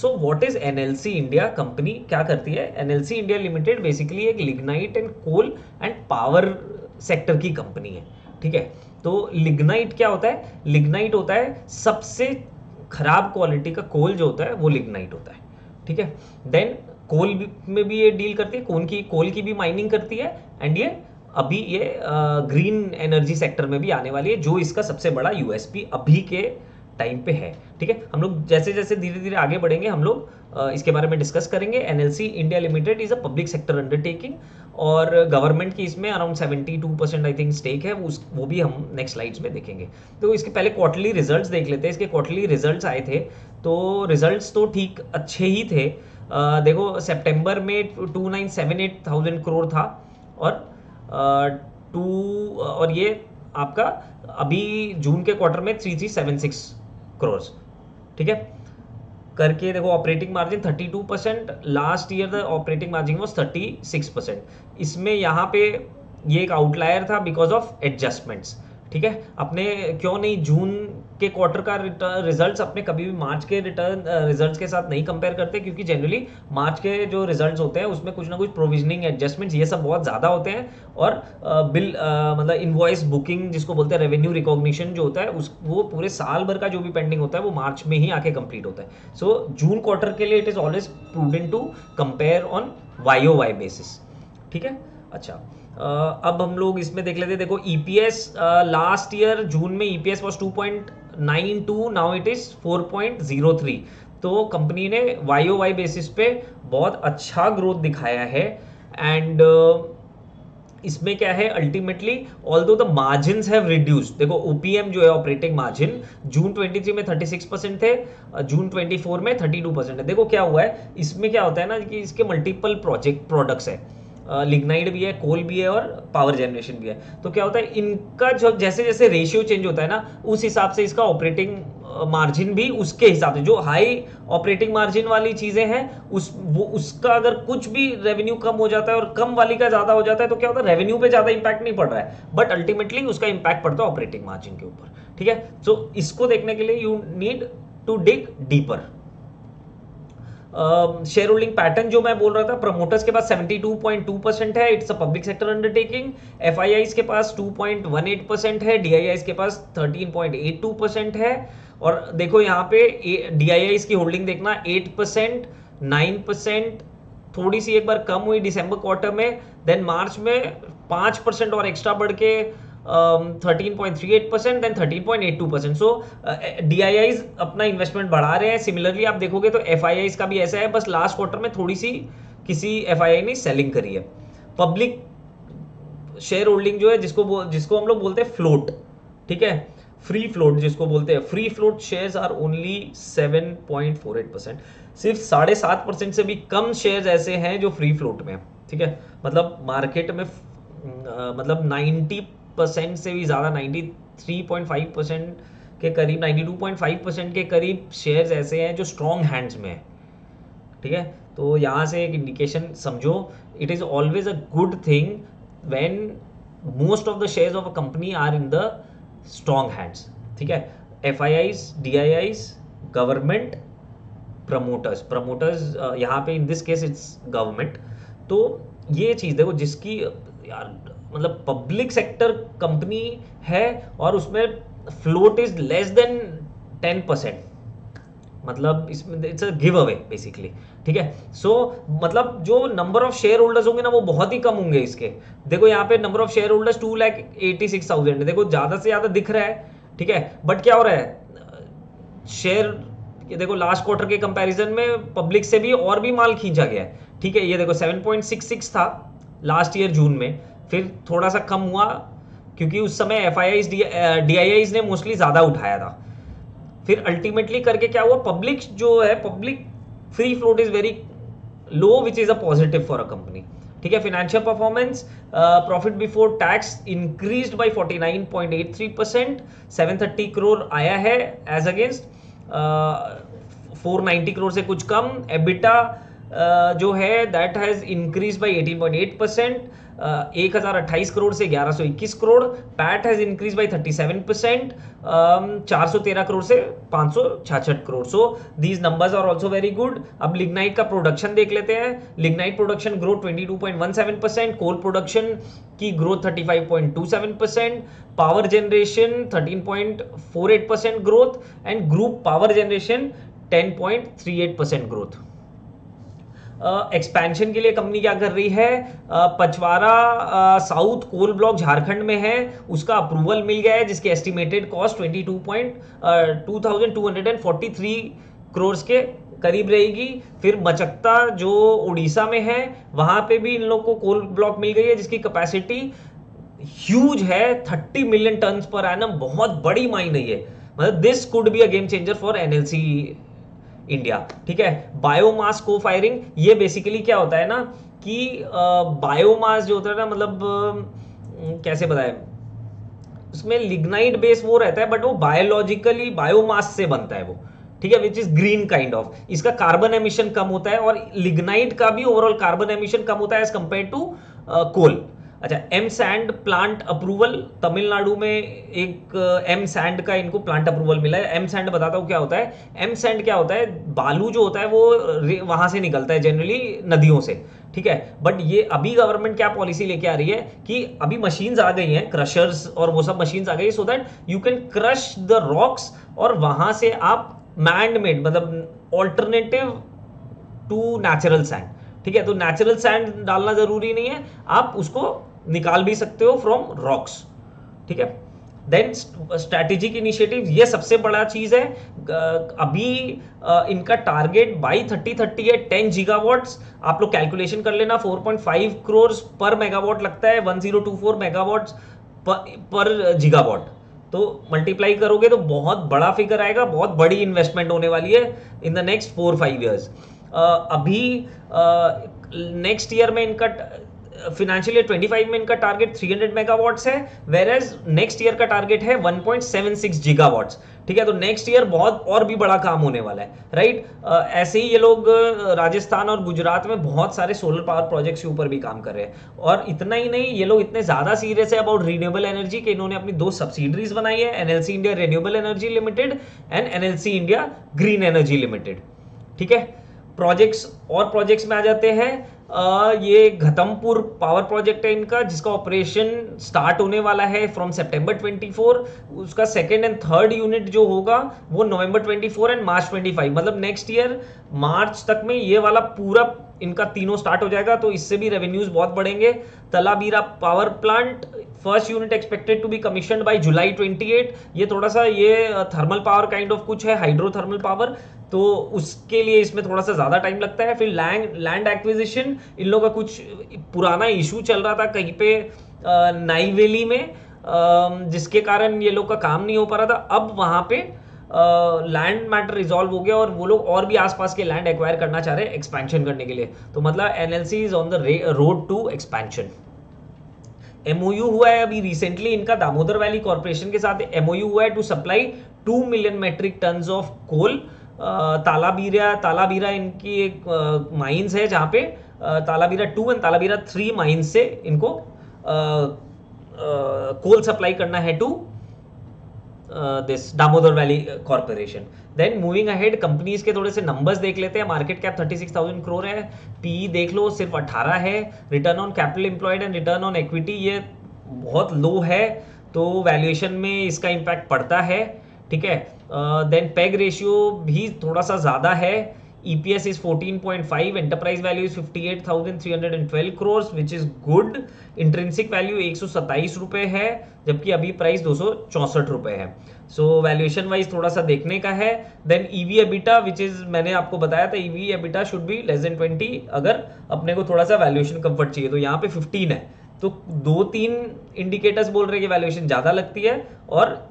So what is NLC India company, क्या करती है? एनएलसी इंडिया लिमिटेड बेसिकली एक lignite and coal and power sector की company है, ठीक है। तो लिग्नाइट क्या होता है? लिग्नाइट होता है सबसे खराब क्वालिटी का कोल जो होता है वो लिग्नाइट होता है, ठीक है। देन कोल में भी ये डील करती है, कोल की भी माइनिंग करती है, एंड ये अभी ये ग्रीन एनर्जी सेक्टर में भी आने वाली है, जो इसका सबसे बड़ा यूएसपी अभी के टाइम पे है, ठीक है। हम लोग जैसे जैसे धीरे धीरे आगे बढ़ेंगे हम लोग इसके बारे में डिस्कस करेंगे। NLC India limited is a public sector undertaking, और गवर्नमेंट की इसमें अराउंड 72% आई थिंक स्टेक है, वो भी हम नेक्स्ट स्लाइड्स में देखेंगे। तो इसके पहले क्वार्टरली रिजल्ट्स देख लेते हैं। इसके क्वार्टरली रिजल्ट्स आए थे, तो रिजल्ट्स तो ठीक अच्छे ही थे। देखो सितंबर में 2978,000 करोड़ था, और और ये आपका अभी जून के क्वार्टर में 3376 करोड़, ठीक है। करके देखो operating margin 32%, last year the operating margin was 36%। इसमें यहाँ पे ये एक आउटलायर था बिकॉज ऑफ एडजस्टमेंट्स, ठीक है। अपने क्यों नहीं जून के क्वार्टर का रिजल्ट्स अपने कभी भी मार्च के रिटर्न रिजल्ट्स के साथ नहीं कंपेयर करते, क्योंकि जनरली मार्च के जो रिजल्ट्स होते हैं उसमें कुछ ना कुछ प्रोविजनिंग एडजस्टमेंट्स ये सब बहुत ज़्यादा होते हैं, और बिल मतलब इनवॉइस बुकिंग जिसको बोलते हैं, रेवेन्यू रिकॉग्निशन जो होता है उस वो पूरे साल भर का जो भी पेंडिंग होता है वो मार्च में ही आके कंप्लीट होता है। सो जून क्वार्टर के लिए it is always prudent to compare on Y basis, ठीक है। अच्छा, अब हम लोग इसमें देख लेते हैं। देखो ईपीएस लास्ट ईयर जून में EPS was 2.92, now it is 4.03। तो कंपनी ने वाई बेसिस पे बहुत अच्छा ग्रोथ दिखाया है। एंड इसमें क्या है ultimately, although the margin have reduced, देखो ओपीएम जो है ऑपरेटिंग मार्जिन जून 23 में 36% थे, जून 24 में 32% है। देखो क्या हुआ है इसमें, क्या होता है ना कि इसके मल्टीपल प्रोडक्ट्स है, लिग्नाइट भी है, कोल भी है, और पावर जनरेशन भी है। तो क्या होता है इनका जो जैसे जैसे रेशियो चेंज होता है ना, उस हिसाब से इसका ऑपरेटिंग मार्जिन भी उसके हिसाब से, जो हाई ऑपरेटिंग मार्जिन वाली चीजें हैं उसका अगर कुछ भी रेवेन्यू कम हो जाता है और कम वाली का ज्यादा हो जाता है, तो क्या होता है रेवेन्यू पे ज्यादा इंपैक्ट नहीं पड़ रहा है, बट अल्टीमेटली उसका इंपैक्ट पड़ता है ऑपरेटिंग मार्जिन के ऊपर, ठीक है। सो इसको देखने के लिए you need to dig deeper. Shareholding pattern जो मैं बोल रहा था, प्रमोटर्स के पास 72.2% है, it's a public sector undertaking. FIIs के पास 2.18% है, डीआईआईज के पास 13.82% है। और देखो यहाँ पे डीआईआईज की होल्डिंग देखना 8%, 9%, थोड़ी सी एक बार कम हुई दिसंबर क्वार्टर में, देन मार्च में 5% और एक्स्ट्रा बढ़ के 13.38%, देन 13.82%। सो डीआईआईज अपना इन्वेस्टमेंट बढ़ा रहे हैं। सिमिलरली आप देखोगे तो एफआईआईज का भी ऐसा है, बस लास्ट क्वार्टर में थोड़ी सी किसी एफआईआई ने सेलिंग करी है। पब्लिक शेयर होल्डिंग जो है जिसको हम लोग बोलते हैं फ्लोट, ठीक है, फ्री फ्लोट जिसको बोलते हैं, free float shares are only 7.48%। सिर्फ 7.5% से भी कम शेयर्स ऐसे हैं जो फ्री फ्लोट में है, ठीक है। मतलब मार्केट में मतलब 90% से भी ज़्यादा, 93.5% के करीब, 92.5% के करीब शेयर्स ऐसे हैं जो स्ट्रॉन्ग हैंड्स में है, ठीक है। तो यहाँ से एक इंडिकेशन समझो, it is always a good thing when most of the shares of a company are in the strong hands, ठीक है। एफआईआईज, डीआईआईज, गवर्नमेंट, प्रमोटर्स यहाँ पे in this case it's government. तो ये चीज़ देखो जिसकी यार मतलब पब्लिक सेक्टर कंपनी है और उसमें फ्लोट इज लेस देन 10%, मतलब इसमें it's a give away basically, ठीक है। सो मतलब जो नंबर ऑफ शेयर होल्डर्स होंगे ना वो बहुत ही कम होंगे इसके। देखो यहाँ पे नंबर ऑफ शेयर होल्डर्स 2,86,000 देखो ज़्यादा से ज़्यादा दिख रहा है, ठीक है। बट क्या हो रहा है शेयर, ये देखो लास्ट क्वार्टर के कंपैरिजन में पब्लिक से भी और भी माल खींचा गया है, ठीक है। ये देखो 7.66 था लास्ट ईयर जून में, फिर थोड़ा सा कम हुआ क्योंकि उस समय एफआईआईज डीआईआईज ने मोस्टली ज़्यादा उठाया था। फिर अल्टीमेटली करके क्या हुआ, पब्लिक जो है, public free float is very low which is a positive for a company, ठीक है। Financial performance, profit before tax increased by 49.83%, 730 crore आया है एज अगेंस्ट 490 करोड़ से कुछ कम। एबिटा जो है that has increase by 18.8%, 1028 crore से 1121 crore. PAT has increase by 37%, 413 crore से 566 crore. So these numbers are also very good. अब लिग्नाइट का प्रोडक्शन देख लेते हैं। Lignite production growth 22.17%, coal production की growth 35.27%, power generation 13.48% growth and group power generation 10.38% growth. Expansion के लिए कंपनी क्या कर रही है? Pachwara south coal block Jharkhand में है, उसका अप्रूवल मिल गया है, जिसकी एस्टिमेटेड कॉस्ट 22,243 करोड़ के करीब रहेगी। फिर मचकता जो उड़ीसा में है, वहां पे भी इन लोग को कोल ब्लॉक मिल गई है, जिसकी कैपेसिटी ह्यूज है, 30 मिलियन टन पर एनम। बहुत बड़ी माइन है ये, मतलब this could be a game changer for NLC India. ठीक है। बायोमास को फायरिंग, ये बेसिकली क्या होता है ना कि बायोमास जो होता है ना, मतलब कैसे बताएं, उसमें लिग्नाइट बेस वो रहता है, बट वो बायोलॉजिकली बायोमास से बनता है वो। ठीक है, which is green kind of. इसका कार्बन एमिशन कम होता है और लिग्नाइट का भी ओवरऑल कार्बन एमिशन कम होता है एज कंपेयर टू कोल। अच्छा, M sand plant approval, Tamil Nadu में एक एम सैंड का इनको प्लांट अप्रूवल मिला है। एम सैंड बताता हूँ क्या होता है। एम सैंड क्या होता है, बालू जो होता है वो वहां से निकलता है जनरली नदियों से। ठीक है, बट ये अभी गवर्नमेंट क्या पॉलिसी लेके आ रही है कि अभी मशीन्स आ गई हैं, क्रशर्स और वो सब मशीन्स आ गई, so that you can crush the rocks और वहां से आप मैन मेड, मतलब ऑल्टरनेटिव टू नेचुरल सैंड। ठीक है, तो नेचुरल सैंड डालना जरूरी नहीं है, आप उसको निकाल भी सकते हो फ्रॉम रॉक्स। ठीक है। देन स्ट्रैटेजिक इनिशिएटिव, ये सबसे बड़ा चीज है। अभी इनका टारगेट बाई 3030 है 10 गीगावाट्स। आप लोग कैलकुलेशन कर लेना, 4.5 करोड़ पर मेगावाट लगता है, 1024 मेगावाट पर गीगावाट। तो मल्टीप्लाई करोगे तो बहुत बड़ा फिगर आएगा, बहुत बड़ी इन्वेस्टमेंट होने वाली है इन द नेक्स्ट 4-5 ईयर्स। अभी नेक्स्ट ईयर में इनका फिनेंशियल ईयर 25 में इनका टारगेट 300 मेगावाट्स है, वेर एज नेक्स्ट ईयर का टारगेट है 1.76 गीगावाट्स। ठीक है, तो नेक्स्ट ईयर बहुत और भी बड़ा काम होने वाला है, राइट। ऐसे ही ये लोग राजस्थान और गुजरात में बहुत सारे सोलर पावर प्रोजेक्ट्स के ऊपर भी काम कर रहे हैं। और इतना ही नहीं, ये लोग इतने ज्यादा सीरियस है अबाउट रिन्यूएबल एनर्जी कि इन्होंने अपनी 2 सब्सिडरीज बनाई है, NLC India renewable energy limited and NLC India green energy limited. ठीक है, प्रोजेक्ट्स और प्रोजेक्ट्स में आ जाते हैं। ये घतमपुर पावर प्रोजेक्ट है इनका, जिसका ऑपरेशन स्टार्ट होने वाला है फ्रॉम सितंबर 24। उसका सेकेंड एंड थर्ड यूनिट जो होगा वो नवंबर 24 एंड मार्च 25, मतलब नेक्स्ट ईयर मार्च तक में ये वाला पूरा इनका तीनों स्टार्ट हो जाएगा। तो इससे भी रेवेन्यूज बहुत बढ़ेंगे। Talabira power plant, first unit expected to be commissioned by July 28। ये थोड़ा सा ये थर्मल पावर काइंड ऑफ कुछ है, हाइड्रो थर्मल पावर, तो उसके लिए इसमें थोड़ा सा ज्यादा टाइम लगता है। फिर लैंड एक्विजिशन, इन लोगों का कुछ पुराना इशू चल रहा था कहीं पे नाईवेली में, जिसके कारण ये लोग का काम नहीं हो पा रहा था। अब वहां पे लैंड मैटर रिजॉल्व हो गया और वो लोग और भी आसपास के लैंड एक्वायर करना चाह रहे हैं एक्सपेंशन करने के लिए। तो मतलब NLC is on the road to expansion. MOU हुआ है अभी रिसेंटली इनका दामोदर वैली कॉर्पोरेशन के साथ एमओयू हुआ है to supply 2 million metric tons of coal. Talabira इनकी एक माइंस है जहां पे तालाबीरा 2 एंड तालाबीरा 3 माइंस से इनको कोल सप्लाई करना है to this Damodar Valley Corporation. Then moving ahead, companies के थोड़े से नंबर्स देख लेते हैं। मार्केट कैप 36,000 करोड़ है, पीई देख लो सिर्फ 18 है, return on capital employed and return on equity ये बहुत लो है, तो वैल्यूएशन में इसका इंपैक्ट पड़ता है। ठीक है, देन पेग रेशियो भी थोड़ा सा ज्यादा है। EPS is 14.5, enterprise value is 58,312 crores which is good. Intrinsic value 127 रुपए है, जबकि अभी प्राइस 264 रुपए है। सो वैल्यूएशन वाइज थोड़ा सा देखने का है। Then EV EBITDA which is मैंने आपको बताया था, EV EBITDA should be less than 20 अगर अपने को थोड़ा सा वैल्यूएशन कंफर्ट चाहिए। तो यहाँ पे 15 है, तो 2-3 इंडिकेटर्स बोल रहे हैं कि वैल्यूएशन ज्यादा लगती है और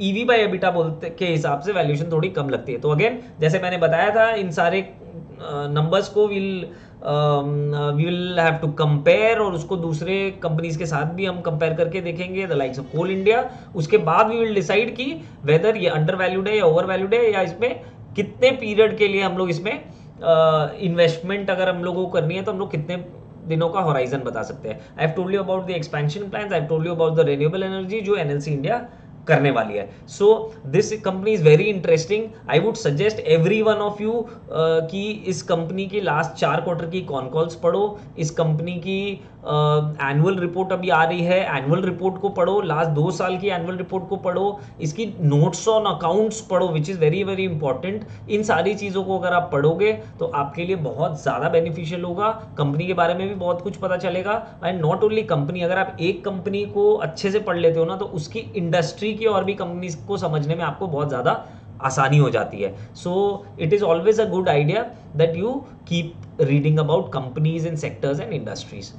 EV बाय EBITDA बोलते के हिसाब से वैल्यूएशन थोड़ी कम लगती है। तो अगेन जैसे मैंने बताया था, इन सारे नंबर्स को we will have to compare और उसको दूसरे कंपनीज के साथ भी हम कंपेयर करके देखेंगे, the likes of Coal India. उसके बाद वी विल डिसाइड कि वेदर ये अंडर वैल्यूड है या ओवर वैल्यूड है, या इसमें कितने पीरियड के लिए हम लोग इसमें इन्वेस्टमेंट अगर हम लोगों को करनी है तो हम लोग कितने दिनों का होराइजन बता सकते हैं. I have told you about the expansion plans, I have told you about the renewable energy जो एनएलसी इंडिया करने वाली है. So this company is very interesting. I would suggest every one of you कि इस company की last 4 quarter की con calls पढ़ो. इस कंपनी की एनुअल रिपोर्ट अभी आ रही है, एनुअल रिपोर्ट को पढ़ो, लास्ट 2 साल की एनुअल रिपोर्ट को पढ़ो, इसकी नोट्स ऑन अकाउंट्स पढ़ो which is very very important. इन सारी चीज़ों को अगर आप पढ़ोगे तो आपके लिए बहुत ज़्यादा बेनिफिशियल होगा. कंपनी के बारे में भी बहुत कुछ पता चलेगा. एंड नॉट ओनली कंपनी, अगर आप एक कंपनी को अच्छे से पढ़ लेते हो ना तो उसकी इंडस्ट्री की और भी कंपनीज को समझने में आपको बहुत ज़्यादा आसानी हो जाती है. So it is always a good idea that you keep reading about companies in sectors and industries.